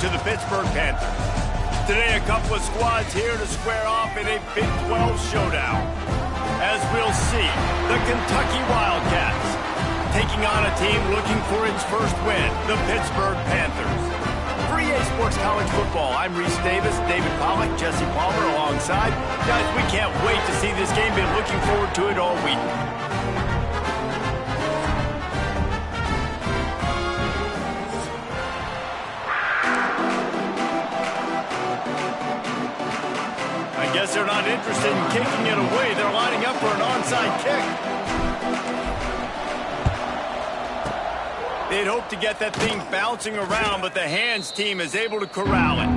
to the Pittsburgh Panthers. Today, a couple of squads here to square off in a Big 12 showdown. As we'll see, the Kentucky Wildcats taking on a team looking for its first win, the Pittsburgh Panthers. For EA Sports College Football, I'm Reese Davis, David Pollack, Jesse Palmer alongside. Guys, we can't wait to see this game. Been looking forward to it all week. I guess they're not interested in kicking it away. They're lining up for an onside kick. They'd hope to get that thing bouncing around, but the hands team is able to corral it.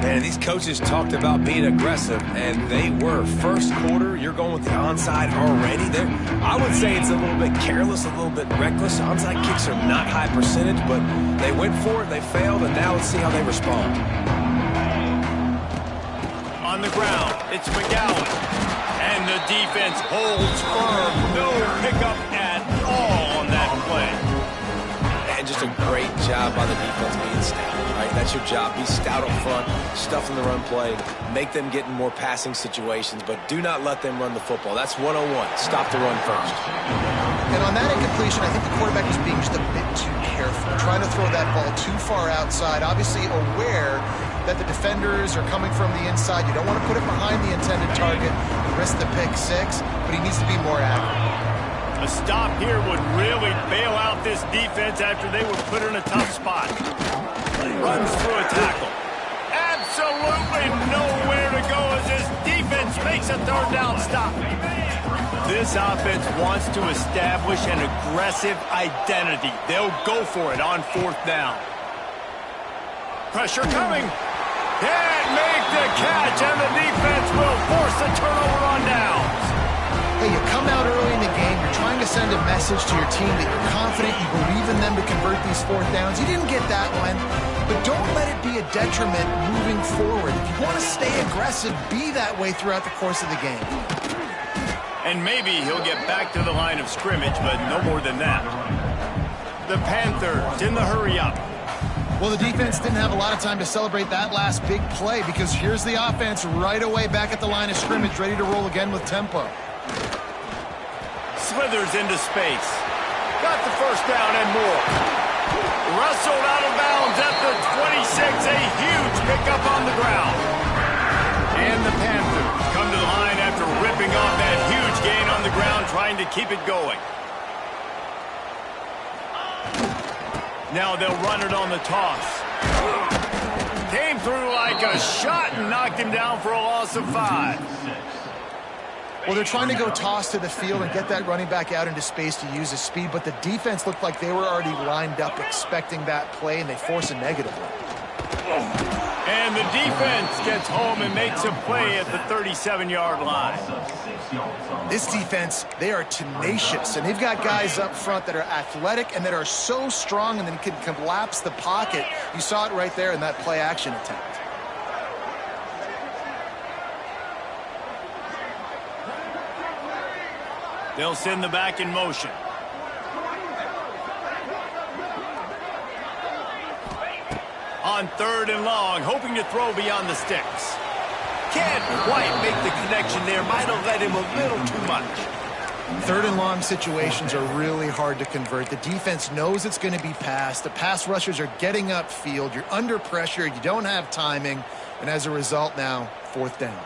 Man, these coaches talked about being aggressive, and they were. First quarter, you're going with the onside already. I would say it's a little bit careless, a little bit reckless. Onside kicks are not high percentage, but they went for it, they failed, and now let's see how they respond. On the ground, it's McGowan. And the defense holds firm. No pickup at all on that play. And just a great job by the defense being stout, right? That's your job. Be stout up front, stuff in the run play, make them get in more passing situations, but do not let them run the football. That's 101. Stop the run first. And on that incompletion, I think the quarterback was being just a bit too careful, trying to throw that ball too far outside, obviously aware that the defenders are coming from the inside. You don't want to put it behind the intended target and risk the pick six, but he needs to be more accurate. A stop here would really bail out this defense after they were put in a tough spot. Runs through a tackle. Absolutely nowhere to go as this defense makes a third down stop. This offense wants to establish an aggressive identity. They'll go for it on fourth down. Pressure coming. Can't make the catch, and the defense will force the turnover on downs. Hey, you come out early in the game, you're trying to send a message to your team that you're confident, you believe in them to convert these fourth downs. You didn't get that one, but don't let it be a detriment moving forward. If you want to stay aggressive, be that way throughout the course of the game. And maybe he'll get back to the line of scrimmage, but no more than that. The Panthers in the hurry up. Well, the defense didn't have a lot of time to celebrate that last big play because here's the offense right away back at the line of scrimmage, ready to roll again with tempo. Slithers into space. Got the first down and more. Wrestled out of bounds at the 26. A huge pickup on the ground. And the Panthers come to the line after ripping off that huge gain on the ground, trying to keep it going. Now they'll run it on the toss. Came through like a shot and knocked him down for a loss of 5. Well, they're trying to go toss to the field and get that running back out into space to use his speed, but the defense looked like they were already lined up expecting that play, and they force a negative one. And the defense gets home and makes a play at the 37-yard line. This defense, they are tenacious, and they've got guys up front that are athletic and that are so strong and then can collapse the pocket. You saw it right there in that play-action attempt. They'll send the back in motion. On third and long, hoping to throw beyond the sticks. Can't quite make the connection there. Might have led him a little too much. Third and long situations are really hard to convert. The defense knows it's going to be passed. The pass rushers are getting upfield. You're under pressure. You don't have timing. And as a result now, fourth down.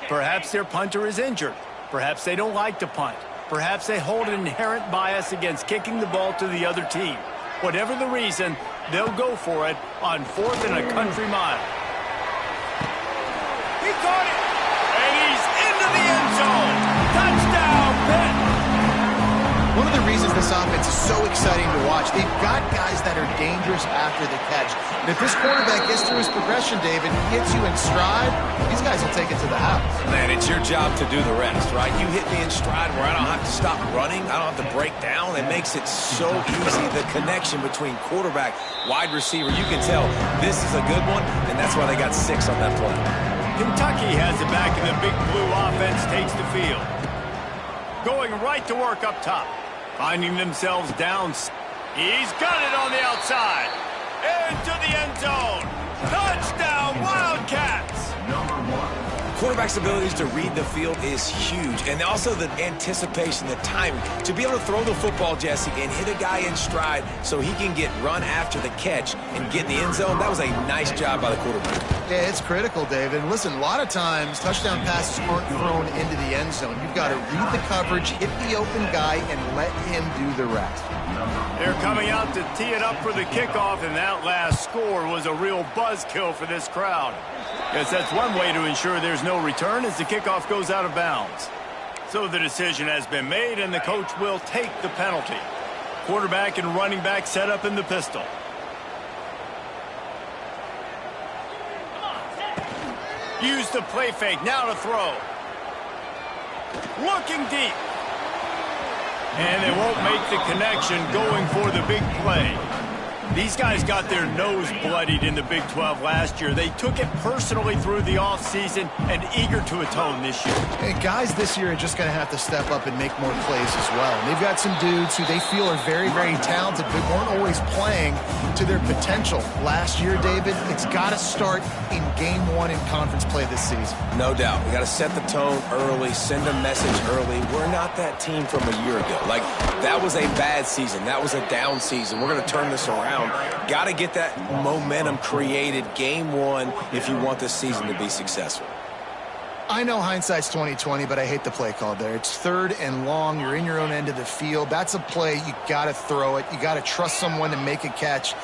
Perhaps their punter is injured. Perhaps they don't like to punt. Perhaps they hold an inherent bias against kicking the ball to the other team. Whatever the reason, they'll go for it on fourth and a country mile. He caught it! And he's into the end zone! Touchdown, Pitt! One of of the reasons this offense is so exciting to watch. They've got guys that are dangerous after the catch. And if this quarterback gets through his progression, David, gets you in stride, these guys will take it to the house. Man, it's your job to do the rest, right? You hit me in stride where I don't have to stop running. I don't have to break down. It makes it so easy. The connection between quarterback, wide receiver, you can tell this is a good one, and that's why they got 6 on that play. Kentucky has it back, and the Big Blue offense takes the field. Going right to work up top. Finding themselves down. He's got it on the outside. Into the end zone. Touchdown, Wildcats! Quarterback's abilities to read the field is huge, and also the anticipation, the timing. To be able to throw the football, Jesse, and hit a guy in stride so he can get run after the catch and get in the end zone, that was a nice job by the quarterback. Yeah, it's critical, David. And listen, a lot of times touchdown passes aren't thrown into the end zone. You've got to read the coverage, hit the open guy, and let him do the rest. They're coming out to tee it up for the kickoff, and that last score was a real buzzkill for this crowd. Guess that's one way to ensure there's no return as the kickoff goes out of bounds. So the decision has been made, and the coach will take the penalty. Quarterback and running back set up in the pistol. Use the play fake, now to throw. Looking deep. And they won't make the connection going for the big play. These guys got their nose bloodied in the Big 12 last year. They took it personally through the offseason and eager to atone this year. And guys this year are just going to have to step up and make more plays as well. And they've got some dudes who they feel are very, very talented but weren't always playing to their potential. Last year, David, it's got to start in Game 1 in conference play this season. No doubt. We got to set the tone early, send a message early. We're not that team from a year ago. Like, that was a bad season. That was a down season. We're going to turn this around. Got to get that momentum created Game 1 if you want this season to be successful. I know hindsight's 20/20, but I hate the play call there. It's 3rd and long. You're in your own end of the field. That's a play. You got to throw it. You got to trust someone to make a catch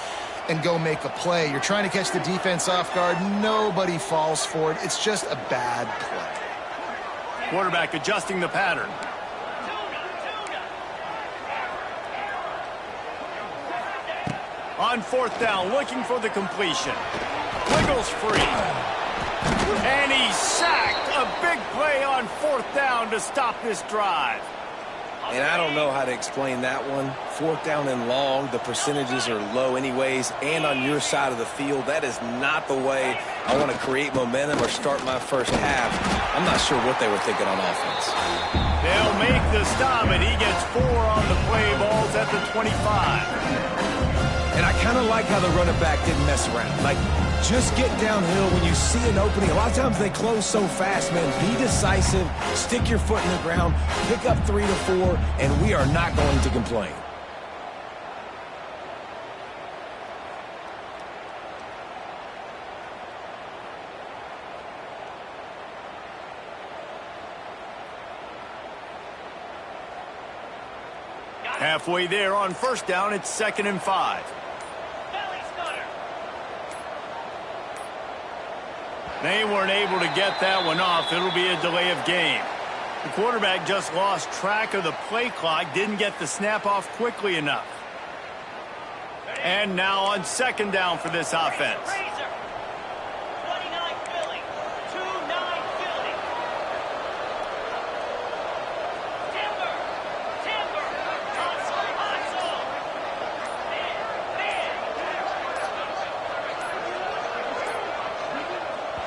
and go make a play. You're trying to catch the defense off guard. Nobody falls for it. It's just a bad play. Quarterback adjusting the pattern. On 4th down, looking for the completion. Wiggles free. And he's sacked. A big play on 4th down to stop this drive. And I don't know how to explain that one. 4th down and long, the percentages are low anyways, and on your side of the field, that is not the way I want to create momentum or start my first half. I'm not sure what they were thinking on offense. They'll make the stop, and he gets 4 on the play. Balls at the 25. And I kind of like how the running back didn't mess around. Like, just get downhill when you see an opening. A lot of times they close so fast, man. Be decisive, stick your foot in the ground, pick up 3 to 4, and we are not going to complain. Halfway there on 1st down, it's 2nd and 5. They weren't able to get that one off. It'll be a delay of game. The quarterback just lost track of the play clock, didn't get the snap off quickly enough. And now on 2nd down for this offense.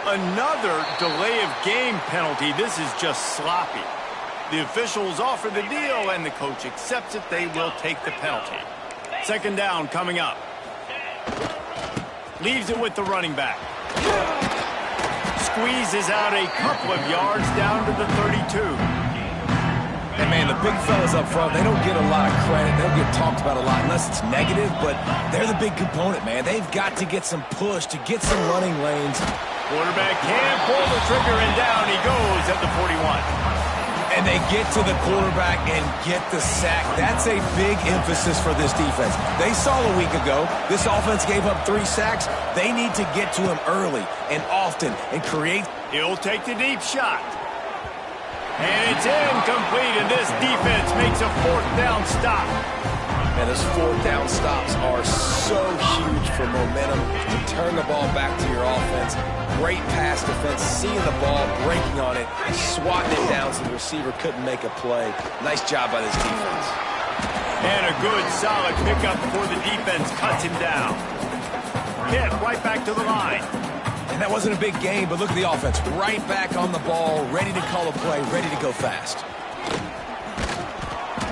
Another delay of game penalty. This is just sloppy. The officials offer the deal, and the coach accepts it. They will take the penalty. 2nd down coming up. Leaves it with the running back. Squeezes out a couple of yards down to the 32. And, man, the big fellas up front, they don't get a lot of credit. They don't get talked about a lot unless it's negative, but they're the big component, man. They've got to get some push to get some running lanes. Quarterback can't pull the trigger, and down he goes at the 41. And they get to the quarterback and get the sack. That's a big emphasis for this defense. They saw a week ago this offense gave up 3 sacks. They need to get to him early and often and create. He'll take the deep shot. And it's incomplete, and this defense makes a fourth down stop. And those fourth down stops are so huge for momentum to turn the ball back to your offense. Great pass defense, seeing the ball, breaking on it, swatting it down so the receiver couldn't make a play. Nice job by this defense. And a good, solid pickup before the defense cuts him down. Hit right back to the line. And that wasn't a big game, but look at the offense. Right back on the ball, ready to call a play, ready to go fast.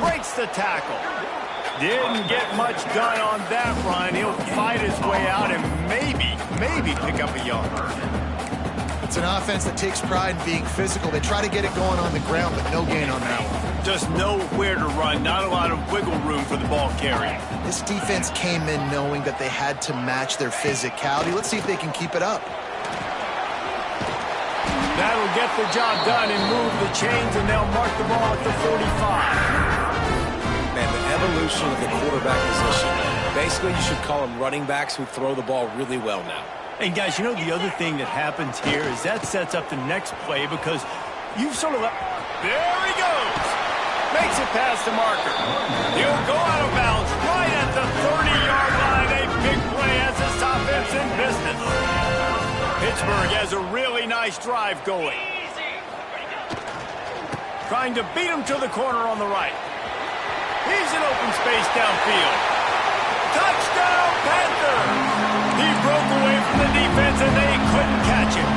Breaks the tackle. Didn't get much done on that run. He'll fight his way out and maybe pick up a yard. It's an offense that takes pride in being physical. They try to get it going on the ground, but no gain on that one. Just nowhere to run. Not a lot of wiggle room for the ball carrier. This defense came in knowing that they had to match their physicality. Let's see if they can keep it up. That'll get the job done and move the chains, and they'll mark the ball at the 45. Man, the evolution of the quarterback position. Basically, you should call them running backs who throw the ball really well now. And guys, you know the other thing that happens here is that sets up the next play because you've sort of... There he goes! Makes it past the marker. He'll go out of bounds right at the 30-yard line. A big play as this offense in business. Pittsburgh has a really nice drive going. Trying to beat him to the corner on the right. He's in open space downfield. Touchdown, Panthers! He broke away from the defense, and they couldn't catch him.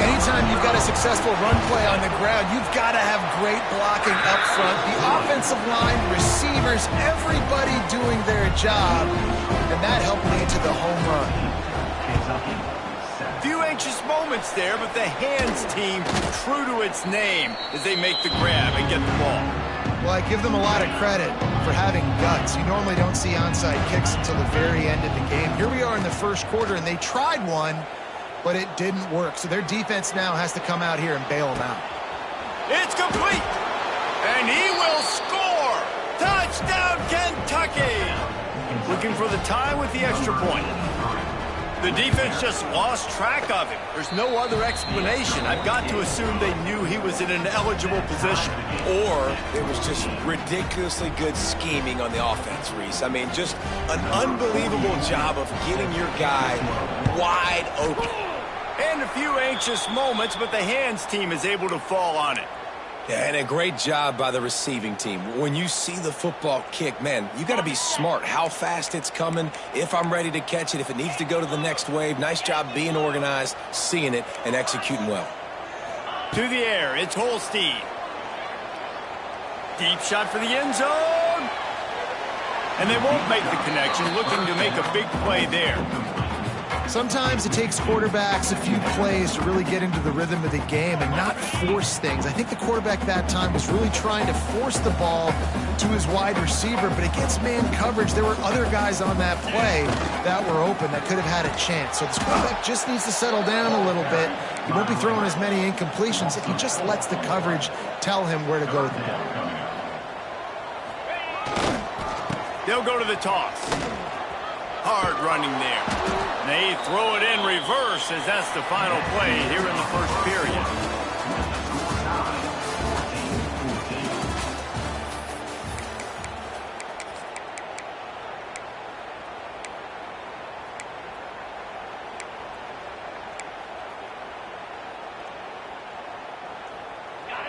Anytime you've got a successful run play on the ground, you've got to have great blocking up front. The offensive line, receivers, everybody doing their job, and that helped lead to the home run. Few anxious moments there, but the hands team true to its name as they make the grab and get the ball. Well, I give them a lot of credit for having guts. You normally don't see onside kicks until the very end of the game. Here we are in the first quarter, and they tried one, but it didn't work. So their defense now has to come out here and bail them out. It's complete, and he will score. Touchdown, Kentucky. Looking for the tie with the extra point. The defense just lost track of him. There's no other explanation. I've got to assume they knew he was in an eligible position. Or it was just ridiculously good scheming on the offense, Reese. I mean, just an unbelievable job of getting your guy wide open. And a few anxious moments, but the hands team is able to fall on it. Yeah, and a great job by the receiving team. When you see the football kick, man, you got to be smart how fast it's coming, if I'm ready to catch it, if it needs to go to the next wave. Nice job being organized, seeing it, and executing well. To the air, it's Holstein. Deep shot for the end zone. And they won't make the connection, looking to make a big play there. Sometimes it takes quarterbacks a few plays to really get into the rhythm of the game and not force things. I think the quarterback that time was really trying to force the ball to his wide receiver, but against man coverage, there were other guys on that play that were open that could have had a chance. So this quarterback just needs to settle down a little bit. He won't be throwing as many incompletions if he just lets the coverage tell him where to go with the ball. They'll go to the toss. Hard running there. They throw it in reverse as that's the final play here in the first period.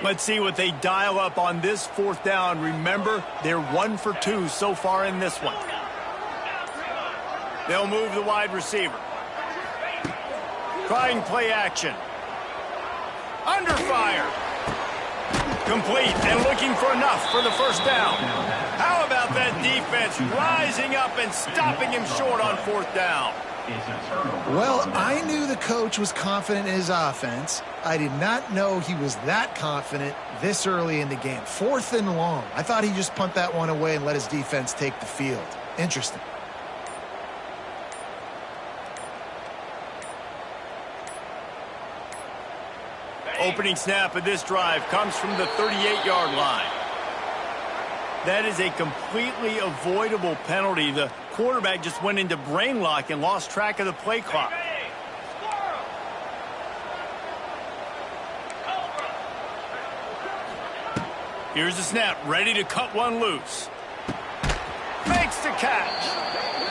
Let's see what they dial up on this fourth down. Remember, they're 1 for 2 so far in this one. They'll move the wide receiver. Trying play action. Under fire. Complete and looking for enough for the first down. How about that defense rising up and stopping him short on fourth down? Well, I knew the coach was confident in his offense. I did not know he was that confident this early in the game. 4th and long. I thought he'd just punt that one away and let his defense take the field. Interesting. Opening snap of this drive comes from the 38-yard line. That is a completely avoidable penalty. The quarterback just went into brain lock and lost track of the play clock. Here's the snap, ready to cut one loose. Makes the catch.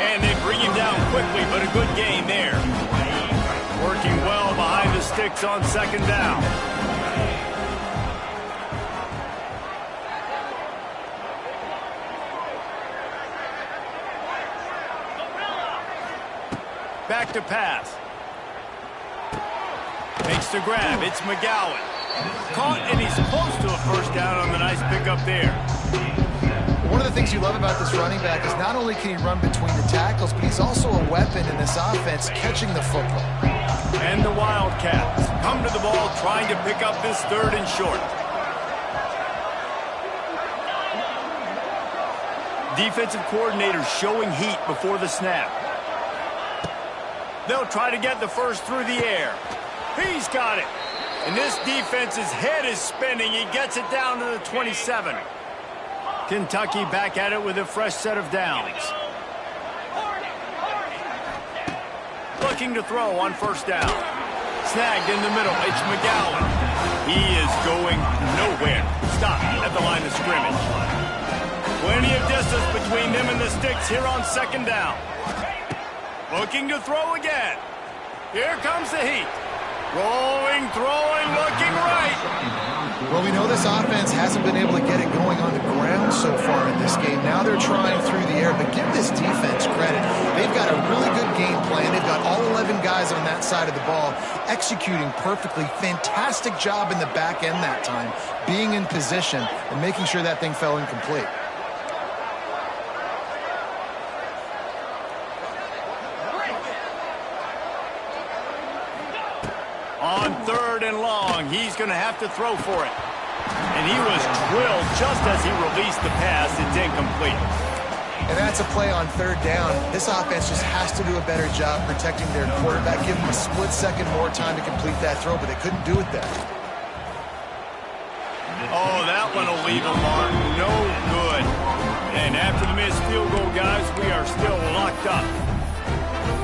And they bring him down quickly, but a good gain there. Working well behind the sticks on second down. Back to pass. Makes the grab. It's McGowan. Caught, and he's close to a first down on the nice pickup there. One of the things you love about this running back is not only can he run between the tackles, but he's also a weapon in this offense catching the football. And the Wildcats come to the ball trying to pick up this third and short. Defensive coordinator showing heat before the snap. They'll try to get the first through the air. He's got it. And this defense's head is spinning. He gets it down to the 27. Kentucky back at it with a fresh set of downs. Looking to throw on first down. Snagged in the middle. It's McGowan. He is going nowhere. Stopped at the line of scrimmage. Plenty of distance between them and the sticks here on second down. Looking to throw again. Here comes the heat. Rolling, throwing, looking right. Well, we know this offense hasn't been able to get it going on the ground so far in this game. Now they're trying through the air, but give this defense credit. They've got a really good game plan. They've got all 11 guys on that side of the ball executing perfectly. Fantastic job in the back end that time, being in position and making sure that thing fell incomplete. On third and long, he's going to have to throw for it. And he was drilled just as he released the pass. It's incomplete. And that's a play on third down. This offense just has to do a better job protecting their quarterback. Give him a split second more time to complete that throw, but they couldn't do it there. Oh, that one will leave a mark. No good. And after the missed field goal, guys, we are still locked up.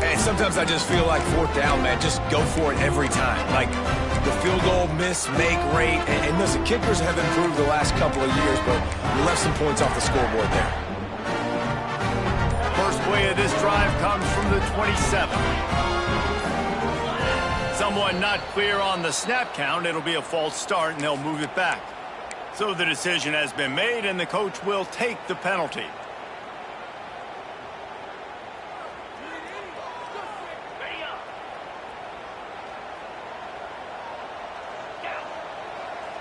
Hey, sometimes I just feel like fourth down, man. Just go for it every time. Like the field goal miss, make rate. And listen, kickers have improved the last couple of years, but we left some points off the scoreboard there. First play of this drive comes from the 27. Someone not clear on the snap count. It'll be a false start, and they'll move it back. So the decision has been made, and the coach will take the penalty.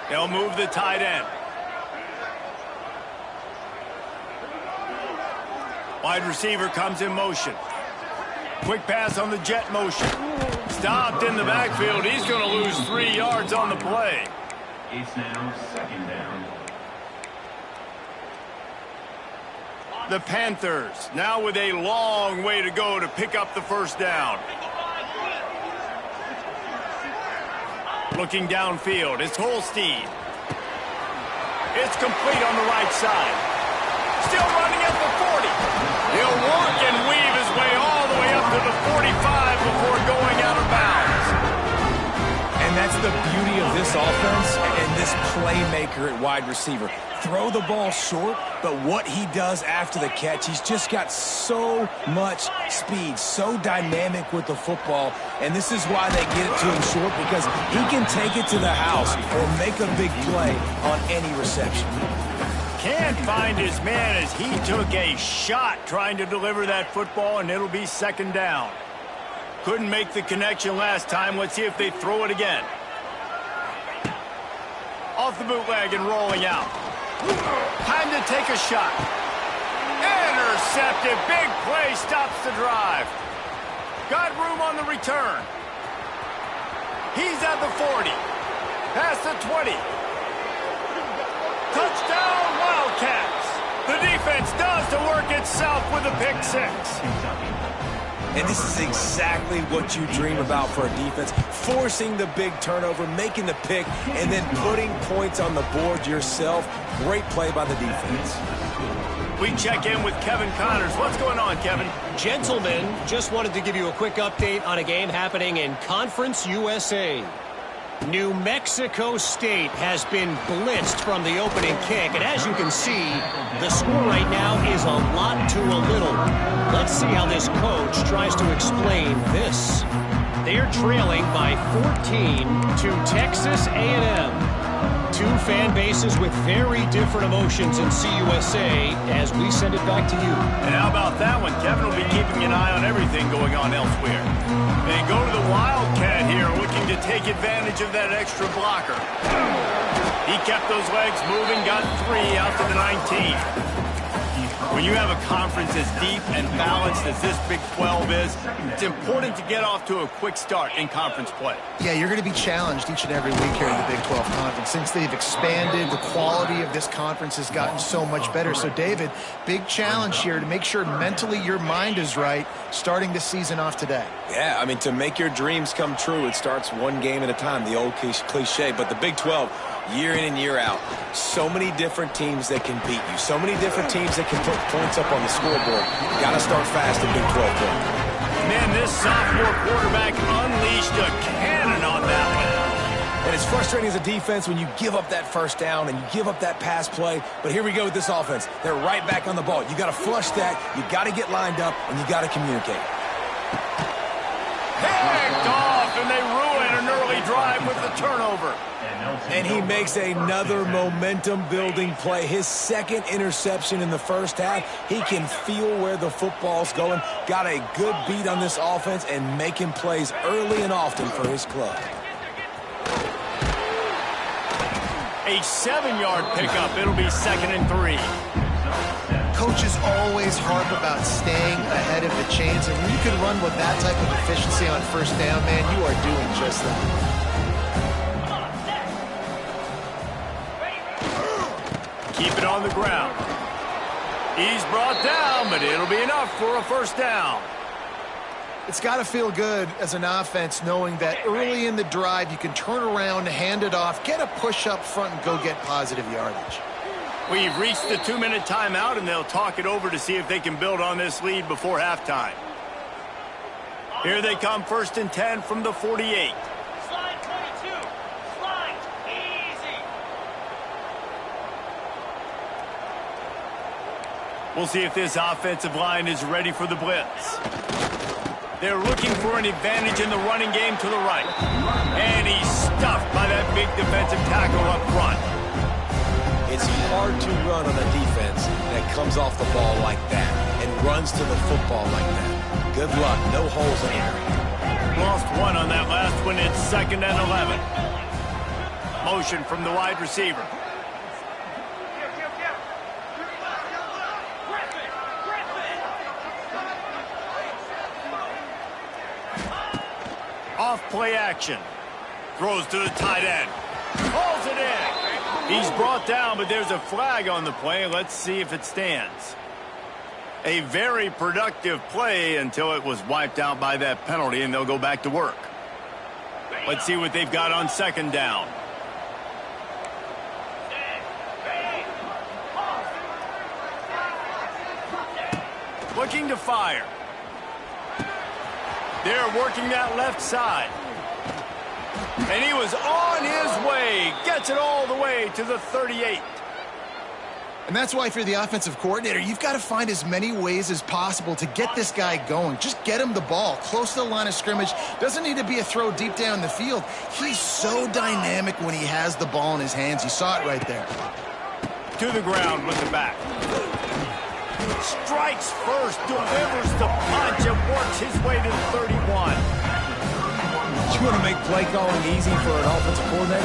They'll move the tight end. Wide receiver comes in motion. Quick pass on the jet motion. Stopped in the backfield. He's going to lose 3 yards on the play. It's now second down. The Panthers now with a long way to go to pick up the first down. Looking downfield, it's Holstein. It's complete on the right side. Still running at the 40. He'll work and weave his way all the way up to the 45 before going out of bounds. And that's the beauty of this offense and this playmaker at wide receiver. Throw the ball short, but what he does after the catch, he's just got so much speed, so dynamic with the football, and this is why they get it to him short, because he can take it to the house or make a big play on any reception. Can't find his man as he took a shot trying to deliver that football, and it'll be second down. Couldn't make the connection last time. Let's see if they throw it again. Off the bootleg and rolling out. Time to take a shot. Intercepted. Big play stops the drive. Got room on the return. He's at the 40. Past the 20. Touchdown, Wildcats. The defense does the work itself with a pick six. And this is exactly what you dream about for a defense. Forcing the big turnover, making the pick, and then putting points on the board yourself. Great play by the defense. We check in with Kevin Connors. What's going on, Kevin? Gentlemen, just wanted to give you a quick update on a game happening in Conference USA. New Mexico State has been blitzed from the opening kick, and as you can see, the score right now is a lot to a little. Let's see how this coach tries to explain this. They're trailing by 14 to Texas A&M. Two fan bases with very different emotions in CUSA as we send it back to you. And how about that one? Kevin will be keeping an eye on everything going on elsewhere. They go to the Wildcat here, looking to take advantage of that extra blocker. He kept those legs moving, got 3 out to the 19. When you have a conference as deep and balanced as this Big 12 is, it's important to get off to a quick start in conference play. Yeah, you're going to be challenged each and every week here in the Big 12 Conference. Since they've expanded, the quality of this conference has gotten so much better. So, David, big challenge here to make sure mentally your mind is right starting the season off today. Yeah, I mean, to make your dreams come true, it starts one game at a time, the old cliche. But the Big 12, year in and year out, so many different teams that can beat you, so many different teams that can put points up on the scoreboard. Got to start fast in Big 12 play. Man, this sophomore quarterback unleashed a cannon on that one. And it's frustrating as a defense when you give up that first down and you give up that pass play. But here we go with this offense. They're right back on the ball. You got to flush that, you got to get lined up, and you got to communicate. Picked off, and they ruin an early drive with the turnover. And he makes another momentum-building play. His second interception in the first half. He can feel where the football's going. Got a good beat on this offense and making plays early and often for his club. A 7-yard pickup. It'll be 2nd and 3. Coaches always harp about staying ahead of the chains, and when you can run with that type of efficiency on first down, man, you are doing just that. Keep it on the ground. He's brought down, but it'll be enough for a first down. It's got to feel good as an offense knowing that early in the drive you can turn around, hand it off, get a push up front, and go get positive yardage. We've reached the 2-minute timeout, and they'll talk it over to see if they can build on this lead before halftime. Here they come, 1st and 10 from the 48. Slide 22. Slide. Easy. We'll see if this offensive line is ready for the blitz. They're looking for an advantage in the running game to the right. And he's stuffed by that big defensive tackle up front. It's hard to run on a defense that comes off the ball like that and runs to the football like that. Good luck. No holes anywhere. Lost 1 on that last one. It's 2nd and 11. Motion from the wide receiver. Off play action. Throws to the tight end. Pulls it in. He's brought down, but there's a flag on the play. Let's see if it stands. A very productive play until it was wiped out by that penalty, and they'll go back to work. Let's see what they've got on 2nd down. Looking to fire. They're working that left side. And he was on his way. Gets it all the way to the 38. And that's why if you're the offensive coordinator, you've got to find as many ways as possible to get this guy going. Just get him the ball close to the line of scrimmage. Doesn't need to be a throw deep down the field. He's so dynamic when he has the ball in his hands. You saw it right there. To the ground with the back. Strikes first, delivers the punch, and works his way to the 31. You want to make play calling easy for an offensive coordinator?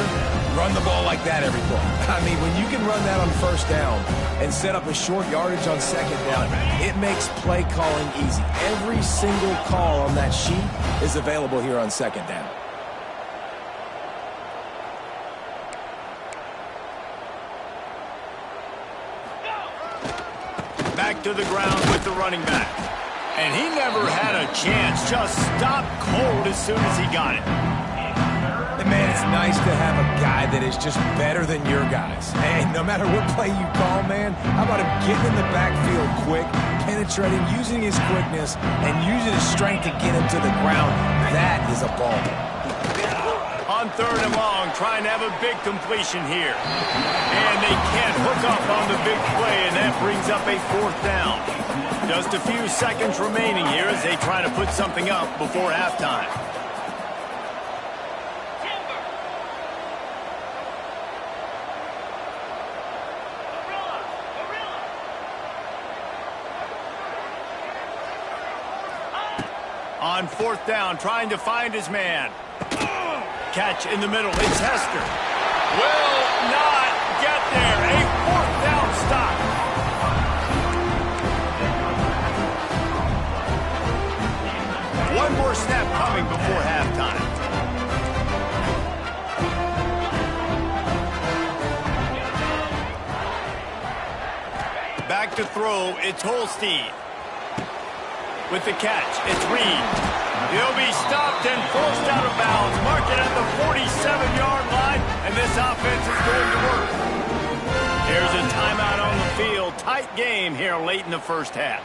Run the ball like that every play. I mean, when you can run that on first down and set up a short yardage on 2nd down, it makes play calling easy. Every single call on that sheet is available here on 2nd down. Back to the ground with the running back. And he never had a chance. Just stopped cold as soon as he got it. And man, it's nice to have a guy that is just better than your guys. Hey, no matter what play you call, man, how about him getting in the backfield quick, penetrating, using his quickness, and using his strength to get him to the ground? That is a ball. On 3rd and long, trying to have a big completion here. And they can't hook up on the big play, and that brings up a 4th down. Just a few seconds remaining here as they try to put something up before halftime. On 4th down, trying to find his man. Catch in the middle. It's Hester. Will not get there. A 4th down stop. One more snap coming before halftime. Back to throw. It's Holstein. With the catch, it's Reed. He'll be stopped and forced out of bounds. Mark it at the 47-yard line, and this offense is going to work. There's a timeout on the field. Tight game here late in the first half.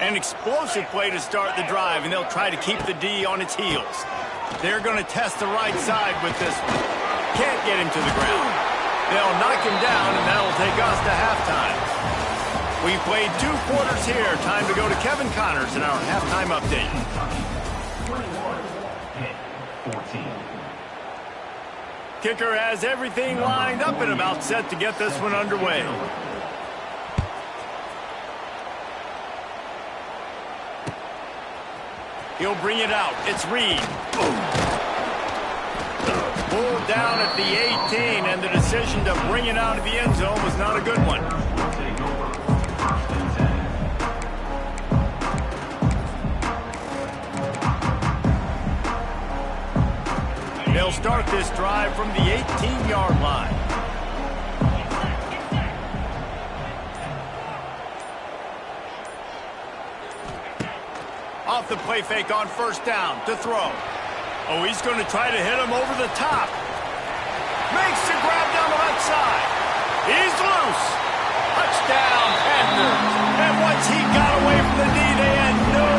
An explosive play to start the drive, and they'll try to keep the D on its heels. They're going to test the right side with this one. Can't get him to the ground. They'll knock him down, and that'll take us to halftime. We played 2 quarters here. Time to go to Kevin Connors in our halftime update. 14. Kicker has everything lined up and about set to get this one underway. He'll bring it out. It's Reed. Pulled down at the 18, and the decision to bring it out of the end zone was not a good one. They'll start this drive from the 18-yard line. Off the play fake on 1st down to throw. Oh, he's going to try to hit him over the top. Makes the grab down the left side. He's loose. Touchdown, Panthers. And once he got away from the D, they had no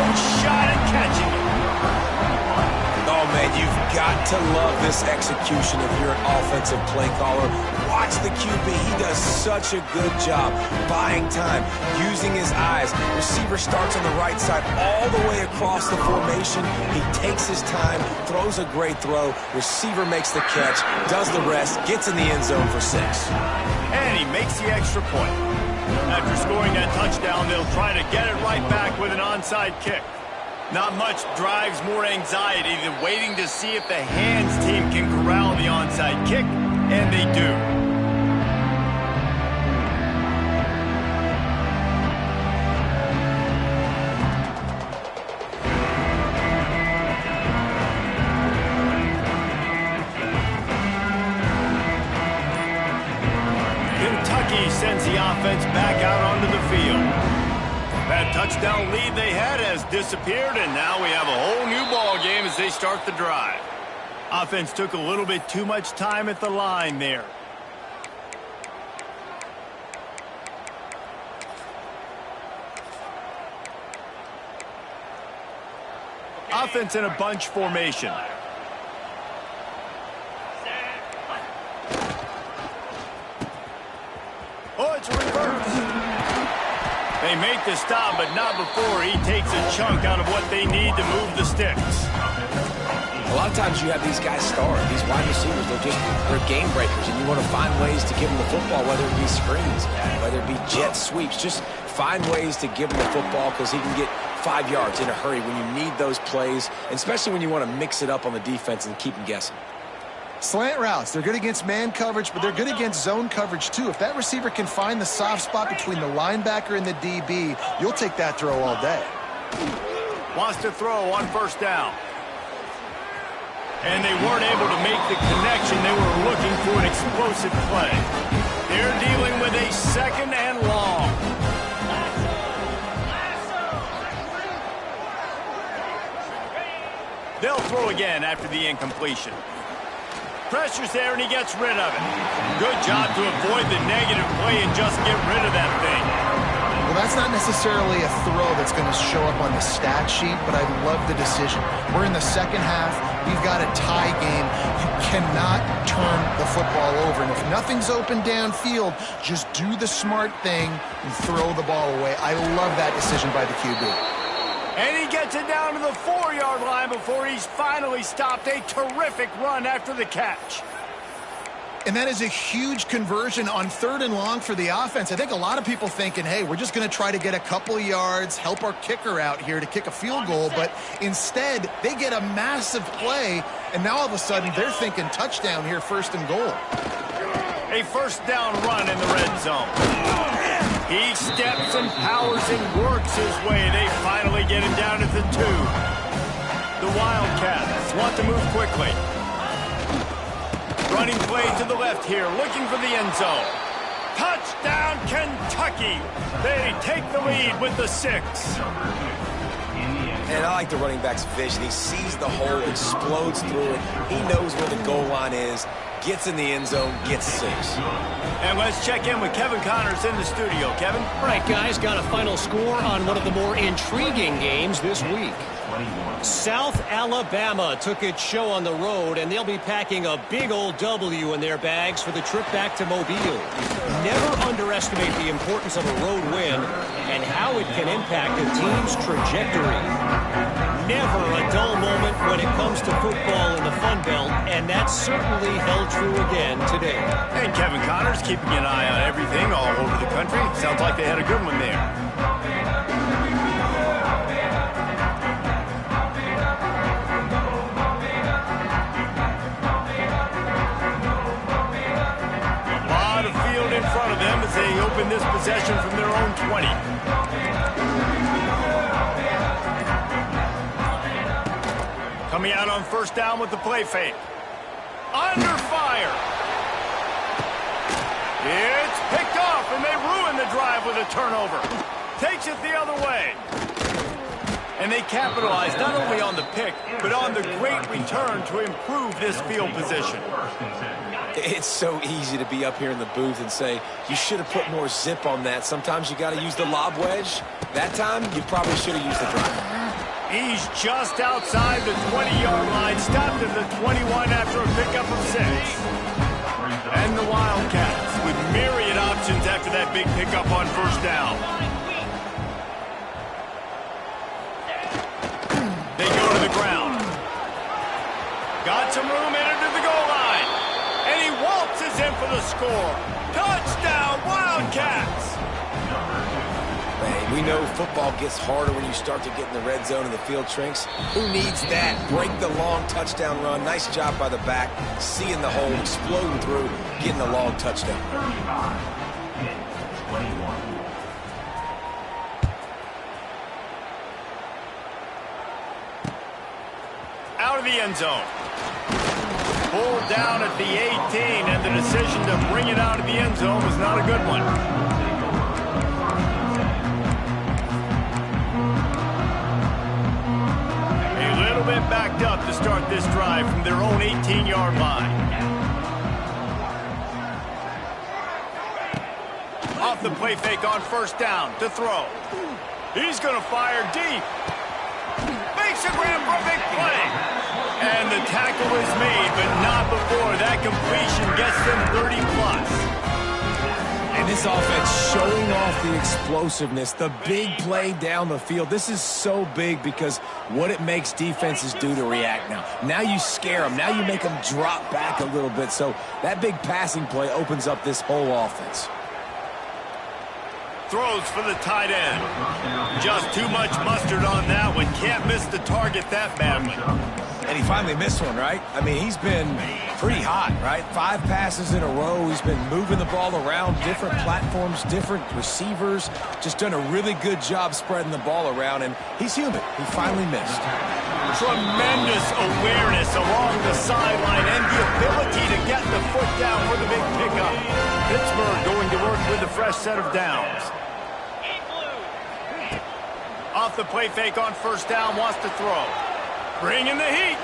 shot at catching him. Oh, man, you've got to love this execution if you're an offensive play caller. Watch the QB. He does such a good job buying time, using his eyes. Receiver starts on the right side all the way across the formation. He takes his time, throws a great throw. Receiver makes the catch, does the rest, gets in the end zone for 6. And he makes the extra point. After scoring that touchdown, they'll try to get it right back with an onside kick. Not much drives more anxiety than waiting to see if the hands team can corral the onside kick, and they do. Kentucky sends the offense back out onto the field. That touchdown lead they had has disappeared, and now we have a whole new ball game as they start the drive. Offense took a little bit too much time at the line there. Offense in a bunch formation. Oh, it's a reverse. They make the stop, but not before he takes a chunk out of what they need to move the sticks. A lot of times you have these guys start, these wide receivers, they're game breakers, and you want to find ways to give them the football, whether it be screens, whether it be jet sweeps. Just find ways to give him the football because he can get 5 yards in a hurry when you need those plays, and especially when you want to mix it up on the defense and keep them guessing. Slant routes, they're good against man coverage, but they're good against zone coverage too. If that receiver can find the soft spot between the linebacker and the DB, you'll take that throw all day. Wants to throw on 1st down. And they weren't able to make the connection. They were looking for an explosive play. They're dealing with a 2nd and long. They'll throw again after the incompletion. Pressure's there, and he gets rid of it. Good job to avoid the negative play and just get rid of that thing. Well, that's not necessarily a throw that's going to show up on the stat sheet, but I love the decision. We're in the second half. We've got a tie game. You cannot turn the football over. And if nothing's open downfield, just do the smart thing and throw the ball away. I love that decision by the QB. And he gets it down to the 4-yard line before he's finally stopped. A terrific run after the catch. And that is a huge conversion on 3rd and long for the offense. I think a lot of people thinking, hey, we're just going to try to get a couple of yards, help our kicker out here to kick a field goal. But instead, they get a massive play, and now all of a sudden they're thinking touchdown here, 1st and goal. A 1st down run in the red zone. He steps and powers and works his way. They finally get him down at the 2. The Wildcats want to move quickly. Running play to the left here, looking for the end zone. Touchdown, Kentucky! They take the lead with the 6. And I like the running back's vision. He sees the hole, explodes through it. He knows where the goal line is, gets in the end zone, gets 6. And let's check in with Kevin Connors in the studio. Kevin? All right, guys, got a final score on one of the more intriguing games this week. South Alabama took its show on the road, and they'll be packing a big old W in their bags for the trip back to Mobile. Never underestimate the importance of a road win and how it can impact a team's trajectory. Never a dull moment when it comes to football in the Fun Belt, and that certainly held true again today. And Kevin Connors keeping an eye on everything all over the country. Sounds like they had a good one there. In front of them as they open this possession from their own 20. Coming out on 1st down with the play fake. Under fire. It's picked off, and they ruin the drive with a turnover. Takes it the other way. And they capitalize not only on the pick, but on the great return to improve this field position. It's so easy to be up here in the booth and say, you should have put more zip on that. Sometimes you got to use the lob wedge. That time, you probably should have used the drive. He's just outside the 20-yard line, stopped at the 21 after a pickup of 6. And the Wildcats with myriad options after that big pickup on 1st down. They go to the ground. Got some room in into the goal line. And he waltzes in for the score. Touchdown, Wildcats! Man, we know football gets harder when you start to get in the red zone and the field shrinks. Who needs that? Break the long touchdown run. Nice job by the back. Seeing the hole, exploding through, getting the long touchdown. 21. Out of the end zone. Pulled down at the 18, and the decision to bring it out of the end zone was not a good one. A little bit backed up to start this drive from their own 18-yard line. Off the play fake on 1st down to throw. He's going to fire deep. Makes a grab for a big play. And the tackle is made, but not before that completion gets them 30+. And this offense showing off the explosiveness, the big play down the field. This is so big because what it makes defenses do to react now. Now you scare them. Now you make them drop back a little bit. So that big passing play opens up this whole offense. Throws for the tight end. Just too much mustard on that one. Can't miss the target that badly. And he finally missed one, right? I mean, he's been pretty hot, right? 5 passes in a row. He's been moving the ball around, different platforms, different receivers. Just done a really good job spreading the ball around, and he's human. He finally missed. Tremendous awareness along the sideline and the ability to get the foot down for the big pickup. Pittsburgh going to work with a fresh set of downs. Off the play fake on 1st down, wants to throw. Bringing the heat.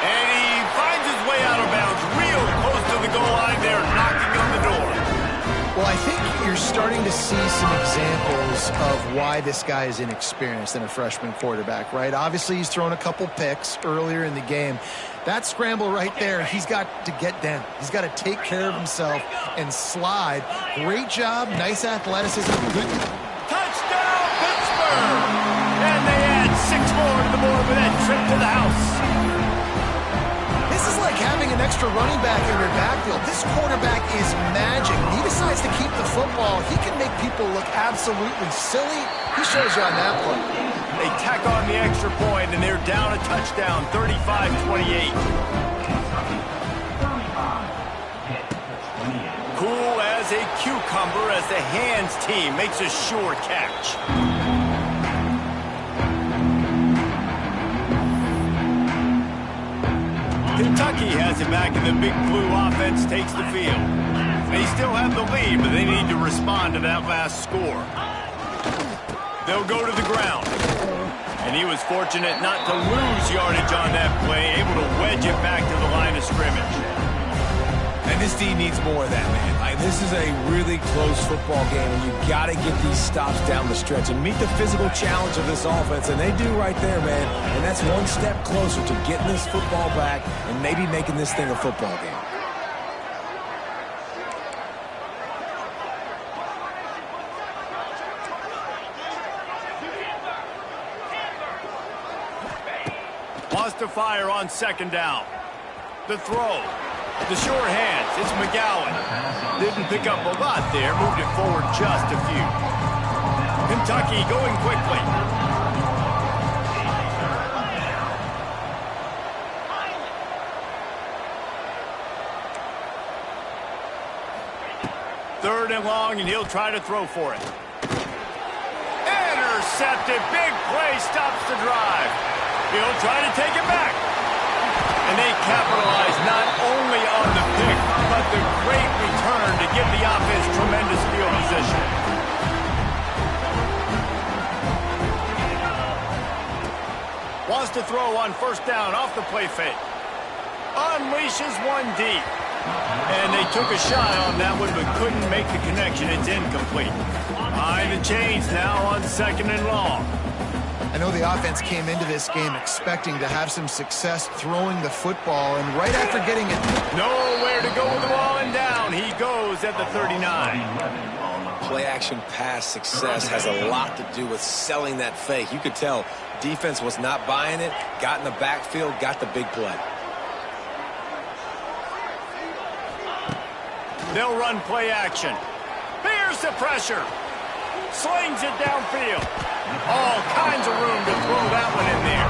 And he finds his way out of bounds real close to the goal line there, knocking on the door. Well, I think you're starting to see some examples of why this guy is inexperienced in a freshman quarterback, right? Obviously, he's thrown a couple picks earlier in the game. That scramble right there, he's got to get down. He's got to take care of himself and slide. Great job, nice athleticism. Touchdown, Pittsburgh! And they add 6 more to the board with that trip to the house. This is like having an extra running back in your backfield. This quarterback is magic. He decides to keep the football. He can make people look absolutely silly. He shows you on that play. They tack on the extra point, and they're down a touchdown, 35-28. Cool as a cucumber as the hands team makes a sure catch. Kentucky has it back, and the Big Blue offense takes the field. They still have the lead, but they need to respond to that last score. They'll go to the ground. And he was fortunate not to lose yardage on that play, able to wedge it back to the line of scrimmage. And this team needs more of that, man. This is a really close football game, and you got to get these stops down the stretch and meet the physical challenge of this offense, and they do right there, man. And that's one step closer to getting this football back and maybe making this thing a football game. Wants to fire on second down. The throw. The sure hands. It's McGowan. Didn't pick up a lot there. Moved it forward just a few. Kentucky going quickly. Third and long, and he'll try to throw for it. Intercepted. Big play stops the drive. He'll try to take it back. And they capitalize not only on the pick, but the great return to give the offense tremendous field position. Wants to throw on first down off the play fake. Unleashes one deep. And they took a shot on that one, but couldn't make the connection. It's incomplete. Behind the chains now on second and long. I know the offense came into this game expecting to have some success throwing the football, and right after getting it... Nowhere to go with the ball, and down he goes at the 39. Play-action pass success has a lot to do with selling that fake. You could tell defense was not buying it, got in the backfield, got the big play. They'll run play action. Here's the pressure. Slings it downfield. All kinds of room to throw that one in there.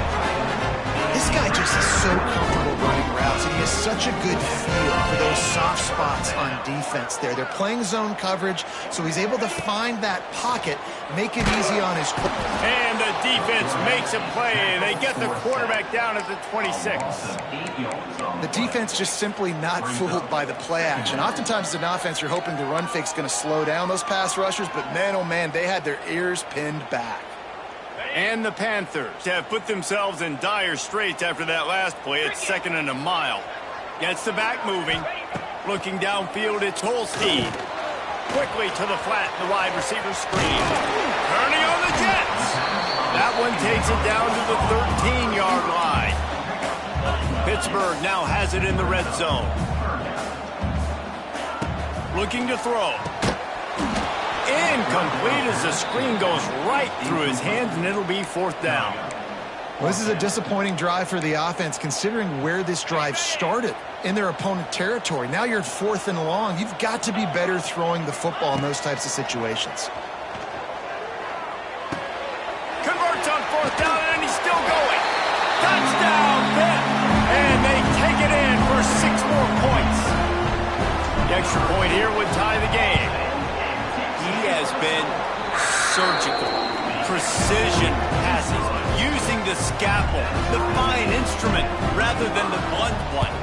This guy just is so comfortable running routes, and he has such a good feel for those soft spots on defense there. They're playing zone coverage, so he's able to find that pocket, make it easy on his... And the defense makes a play. They get the quarterback down at the 26. The defense just simply not fooled by the play action. Oftentimes as an offense, you're hoping the run fake's going to slow down those pass rushers, but man, oh man, they had their ears pinned back. And the Panthers have put themselves in dire straits after that last play. It's second and a mile. Gets the back moving. Looking downfield, it's Holstein. Quickly to the flat, the wide receiver screen. Turning on the Jets. That one takes it down to the 13-yard line. Pittsburgh now has it in the red zone. Looking to throw. Incomplete as the screen goes right through his hands, and it'll be fourth down. Well, this is a disappointing drive for the offense, considering where this drive started in their opponent territory. Now you're at fourth and long. You've got to be better throwing the football in those types of situations. Converts on fourth down, and he's still going. Touchdown, Pitt! And they take it in for 6 more points. The extra point here would tie the game. He has been surgical, precision passes, using the scalpel, the fine instrument, rather than the blunt one.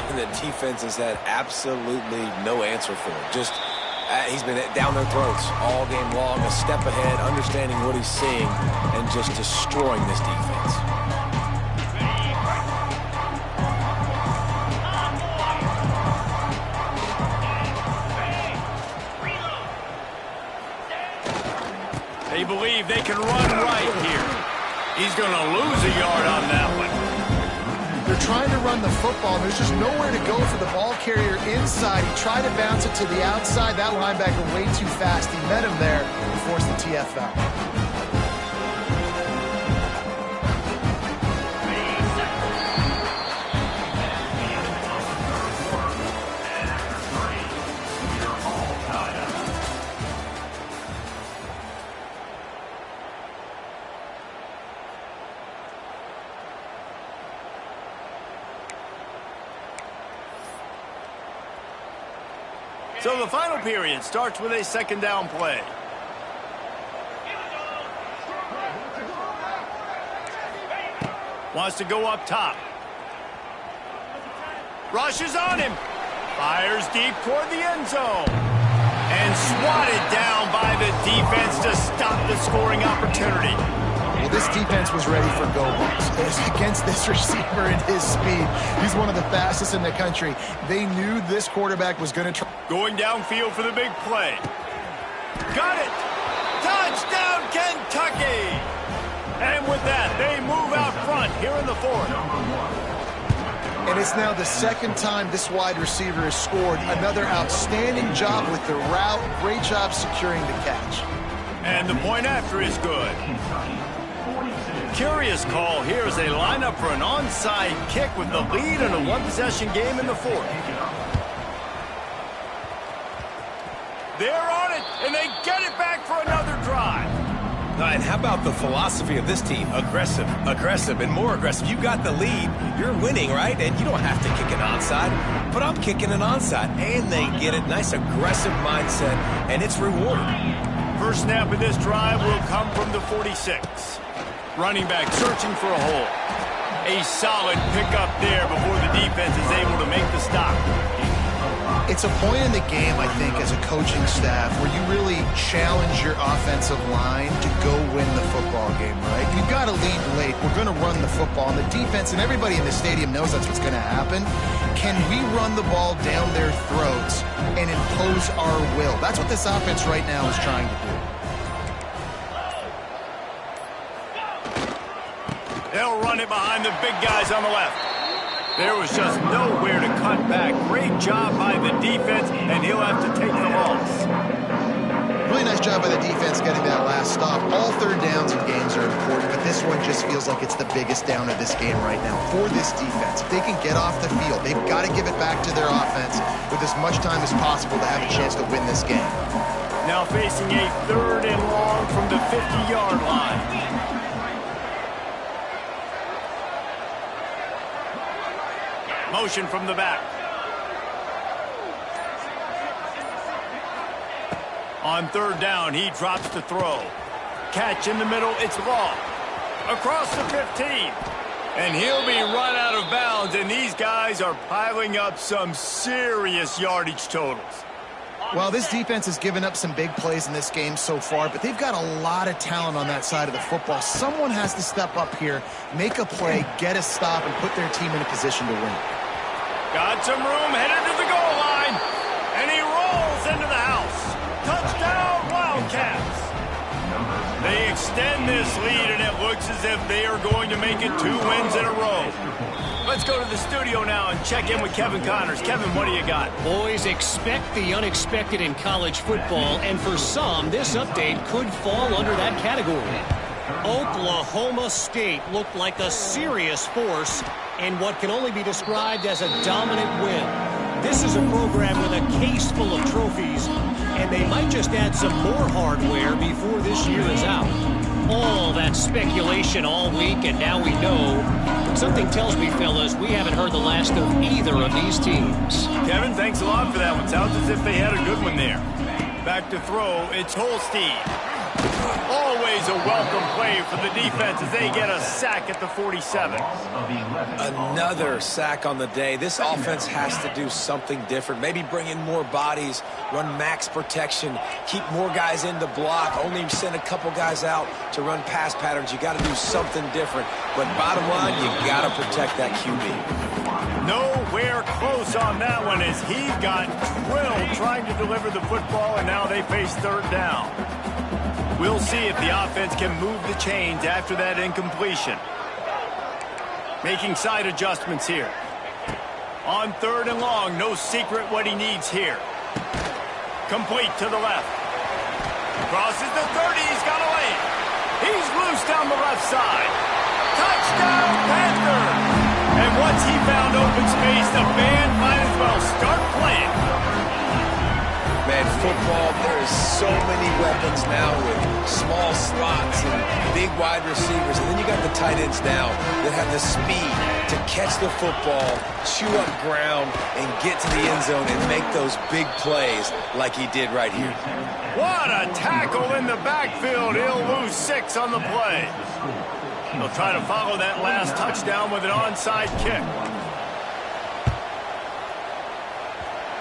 And the defense has had absolutely no answer for it. Just, he's been down their throats all game long, a step ahead, understanding what he's seeing, and just destroying this defense. going to lose a yard on that one. They're trying to run the football. There's just nowhere to go for the ball carrier inside. He tried to bounce it to the outside. That linebacker way too fast. He met him there and forced the TFL. So the final period starts with a second down play. Wants to go up top. Rushes on him. Fires deep toward the end zone. And swatted down by the defense to stop the scoring opportunity. Well, this defense was ready for go balls. Against this receiver and his speed, he's one of the fastest in the country. They knew this quarterback was going to try. Going downfield for the big play. Got it! Touchdown, Kentucky! And with that, they move out front here in the fourth. And it's now the second time this wide receiver has scored. Another outstanding job with the route. Great job securing the catch. And the point after is good. Curious call here as they line up for an onside kick with the lead in a one-possession game in the fourth. They're on it, and they get it back for another drive. And how about the philosophy of this team? Aggressive, aggressive, and more aggressive. You got the lead. You're winning, right? And you don't have to kick an onside. But I'm kicking an onside, and they get it. Nice aggressive mindset, and it's rewarded. First snap of this drive will come from the 46. Running back searching for a hole. A solid pickup there before the defense is able to make the stop. It's a point in the game, I think, as a coaching staff where you really challenge your offensive line to go win the football game, right? You've got to lead late. We're going to run the football. And the defense and everybody in the stadium knows that's what's going to happen. Can we run the ball down their throats and impose our will? That's what this offense right now is trying to do. They'll run it behind the big guys on the left. There was just nowhere to cut back. Great job by the defense, and he'll have to take the loss. Really nice job by the defense getting that last stop. All third downs in games are important, but this one just feels like it's the biggest down of this game right now for this defense. If they can get off the field, they've got to give it back to their offense with as much time as possible to have a chance to win this game. Now facing a third and long from the 50-yard line. Motion from the back. On third down, he drops the throw. Catch in the middle, it's Law. Across the 15. And he'll be run out of bounds, and these guys are piling up some serious yardage totals. Well, this defense has given up some big plays in this game so far, but they've got a lot of talent on that side of the football. Someone has to step up here, make a play, get a stop, and put their team in a position to win. Got some room, headed to the goal line, and he rolls into the house. Touchdown, Wildcats. They extend this lead, and it looks as if they are going to make it 2 wins in a row. Let's go to the studio now and check in with Kevin Connors. Kevin, what do you got? Boys, expect the unexpected in college football, and for some, this update could fall under that category. Oklahoma State looked like a serious force in what can only be described as a dominant win. This is a program with a case full of trophies, and they might just add some more hardware before this year is out. All that speculation all week, and now we know. But something tells me, fellas, we haven't heard the last of either of these teams. Kevin, thanks a lot for that one. Sounds as if they had a good one there. Back to throw, it's Holstein. Always a welcome play for the defense as they get a sack at the 47. Another sack on the day. This offense has to do something different. Maybe bring in more bodies, run max protection, keep more guys in the block, only send a couple guys out to run pass patterns. You got to do something different. But bottom line, you got to protect that QB. Nowhere close on that one as he got drilled trying to deliver the football, and now they face third down. We'll see if the offense can move the chains after that incompletion. Making side adjustments here. On 3rd and long, no secret what he needs here. Complete to the left. Crosses the 30, he's got a lane. He's loose down the left side. Touchdown, Panthers! And once he found open space, the band might as well start playing. Man, football, there is so many weapons now with small slots and big wide receivers. And then you got the tight ends now that have the speed to catch the football, chew up ground, and get to the end zone and make those big plays like he did right here. What a tackle in the backfield. He'll lose 6 on the play. They'll try to follow that last touchdown with an onside kick.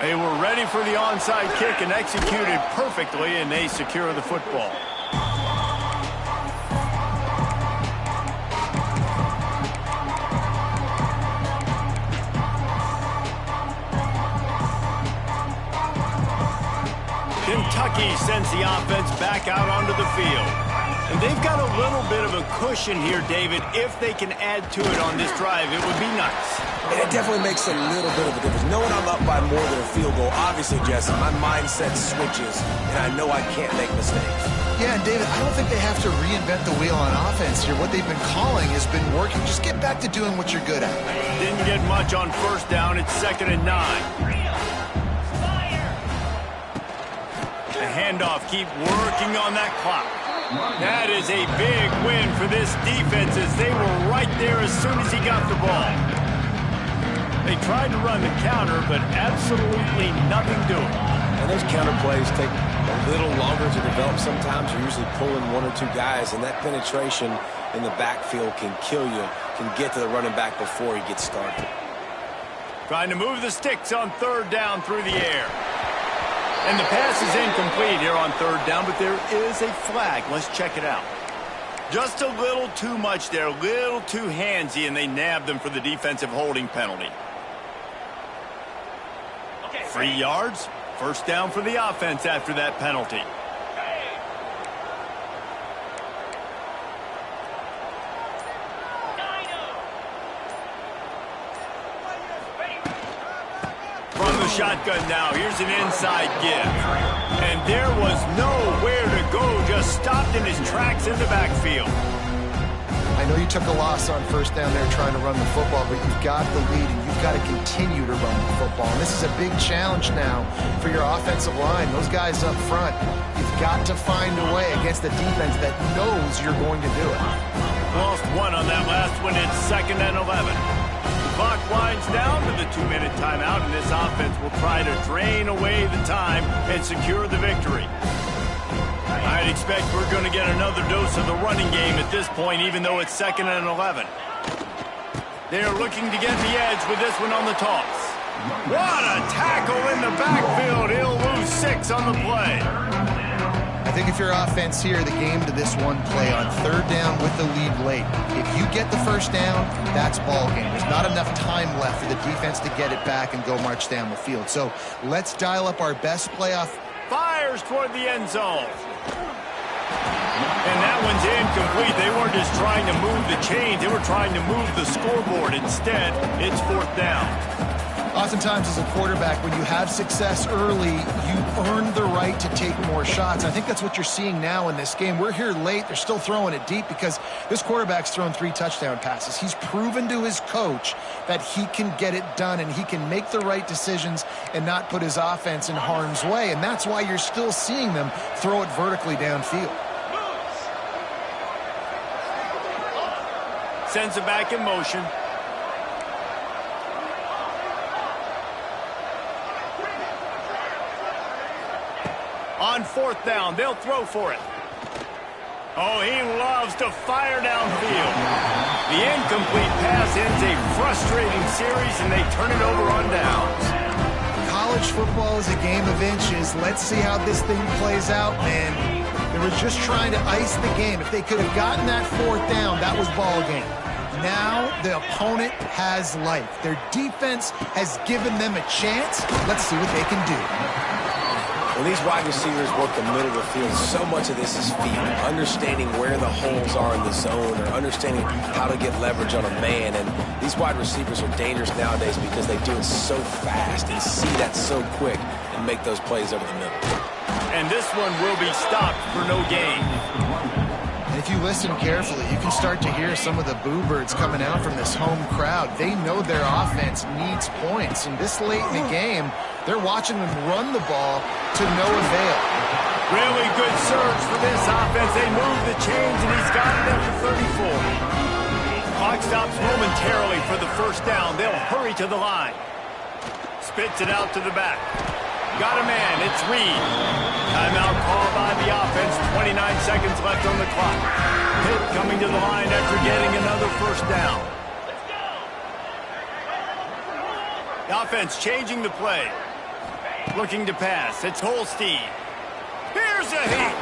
They were ready for the onside kick and executed perfectly, and they secure the football. Kentucky sends the offense back out onto the field. And they've got a little bit of a cushion here, David. If they can add to it on this drive, it would be nice. And it definitely makes a little bit of a difference. Knowing I'm up by more than a field goal, obviously, Jesse, my mindset switches, and I know I can't make mistakes. Yeah, and David, I don't think they have to reinvent the wheel on offense here. What they've been calling has been working. Just get back to doing what you're good at. Didn't get much on 1st down. It's 2nd and 9. The handoff, keep working on that clock. That is a big win for this defense as they were right there as soon as he got the ball. They tried to run the counter, but absolutely nothing doing. And those counter plays take a little longer to develop sometimes. You're usually pulling 1 or 2 guys, and that penetration in the backfield can kill you, can get to the running back before he gets started. Trying to move the sticks on 3rd down through the air. And the pass is incomplete here on 3rd down, but there is a flag. Let's check it out. Just a little too much there, a little too handsy, and they nabbed them for the defensive holding penalty. 3 yards, 1st down for the offense after that penalty. From the shotgun now, here's an inside give. And there was nowhere to go, just stopped in his tracks in the backfield. I know you took a loss on 1st down there trying to run the football, but you've got the lead, and you've got to continue to run the football. And this is a big challenge now for your offensive line. Those guys up front, you've got to find a way against the defense that knows you're going to do it. Lost 1 on that last one. It's 2nd and 11. Clock winds down to the 2-minute timeout, and this offense will try to drain away the time and secure the victory. I'd expect we're going to get another dose of the running game at this point, even though it's 2nd and 11. They're looking to get the edge with this one on the toss. What a tackle in the backfield. He'll lose 6 on the play. I think if you're offense here, the game to this one play on 3rd down with the lead late. If you get the 1st down, that's ball game. There's not enough time left for the defense to get it back and go march down the field. So let's dial up our best playoff. Fires toward the end zone. And that one's incomplete. They weren't just trying to move the chains. They were trying to move the scoreboard. Instead, it's 4th down. Oftentimes as a quarterback, when you have success early, you earn the right to take more shots. I think that's what you're seeing now in this game. We're here late. They're still throwing it deep because this quarterback's thrown 3 touchdown passes. He's proven to his coach that he can get it done and he can make the right decisions and not put his offense in harm's way. And that's why you're still seeing them throw it vertically downfield. Sends it back in motion. On 4th down, they'll throw for it. Oh, he loves to fire downfield. The incomplete pass ends a frustrating series, and they turn it over on downs. College football is a game of inches. Let's see how this thing plays out, man. They were just trying to ice the game. If they could have gotten that 4th down, that was ball game. Now the opponent has life. Their defense has given them a chance. Let's see what they can do. When these wide receivers work the middle of the field, so much of this is feel, understanding where the holes are in the zone or understanding how to get leverage on a man. And these wide receivers are dangerous nowadays because they do it so fast and see that so quick and make those plays over the middle. And this one will be stopped for no gain. And if you listen carefully, you can start to hear some of the boo birds coming out from this home crowd. They know their offense needs points. And this late in the game, they're watching them run the ball to no avail. Really good surge for this offense. They move the chains, and he's got it after 34. Clock stops momentarily for the first down. They'll hurry to the line. Spits it out to the back. Got a man. It's Reed. Timeout called by the offense. 29 seconds left on the clock. Pitt coming to the line after getting another first down. The offense changing the play. Looking to pass. It's Holstein. Here's a hit.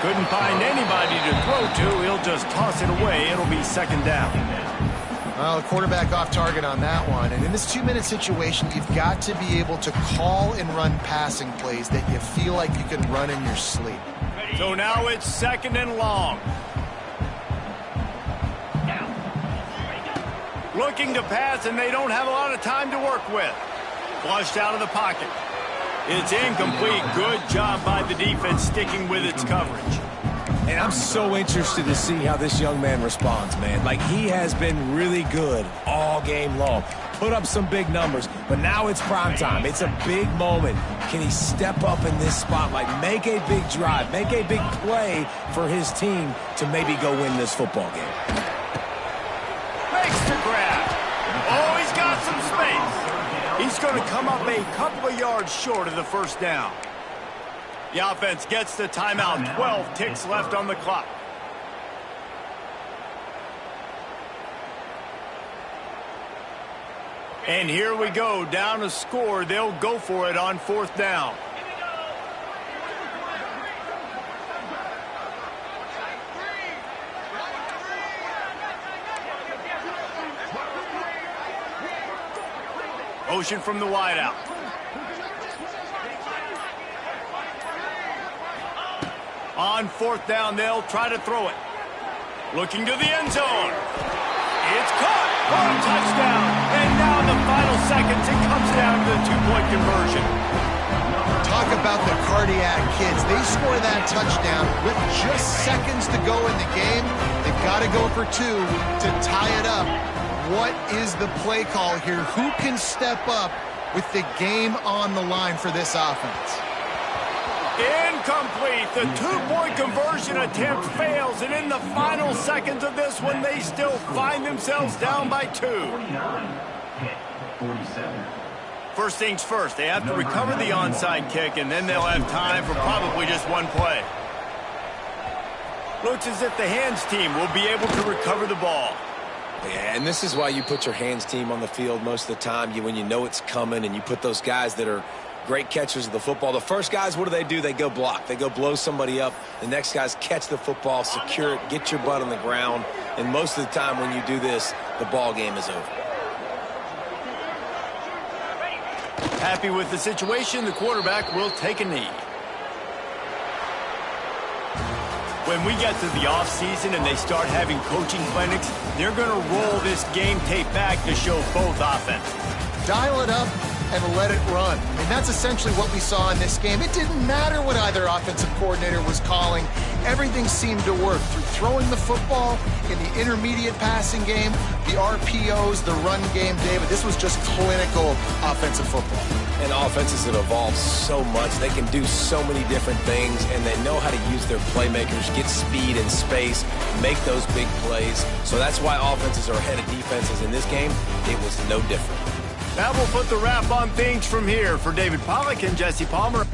Couldn't find anybody to throw to. He'll just toss it away. It'll be second down. Well, the quarterback off target on that one. And in this 2-minute situation, you've got to be able to call and run passing plays that you feel like you can run in your sleep. So now it's second and long. Looking to pass, and they don't have a lot of time to work with. Flushed out of the pocket. It's incomplete. Good job by the defense sticking with its coverage. And I'm so interested to see how this young man responds, man. Like, he has been really good all game long. Put up some big numbers, but now it's prime time. It's a big moment. Can he step up in this spotlight, make a big drive, make a big play for his team to maybe go win this football game? Makes the grab. Oh, he's got some space. He's going to come up a couple of yards short of the first down. The offense gets the timeout. 12 ticks left on the clock. And here we go. Down a score. They'll go for it on fourth down. Motion from the wideout. On fourth down, they'll try to throw it. Looking to the end zone. It's caught for a touchdown. And now in the final seconds, it comes down to the two-point conversion. Talk about the cardiac kids. They score that touchdown with just seconds to go in the game. They've got to go for two to tie it up. What is the play call here? Who can step up with the game on the line for this offense? Incomplete. The two-point conversion attempt fails, and in the final seconds of this one, they still find themselves down by 2. 47. First things first, they have to recover the onside kick, and then they'll have time for probably just one play. Looks as if the hands team will be able to recover the ball. Yeah, and this is why you put your hands team on the field most of the time. When you know it's coming, and you put those guys that are great catchers of the football. The first guys, what do? They go block. They go blow somebody up. The next guys catch the football, secure it, get your butt on the ground. And most of the time when you do this, the ball game is over. Happy with the situation, the quarterback will take a knee. When we get to the offseason and they start having coaching clinics, they're going to roll this game tape back to show both offenses. Dial it up and let it run. I mean, that's essentially what we saw in this game. It didn't matter what either offensive coordinator was calling. Everything seemed to work through throwing the football in the intermediate passing game, the RPOs, the run game, David. This was just clinical offensive football. And offenses have evolved so much. They can do so many different things, and they know how to use their playmakers, get speed and space, make those big plays. So that's why offenses are ahead of defenses. In this game, it was no different. That will put the wrap on things from here. For David Pollack and Jesse Palmer.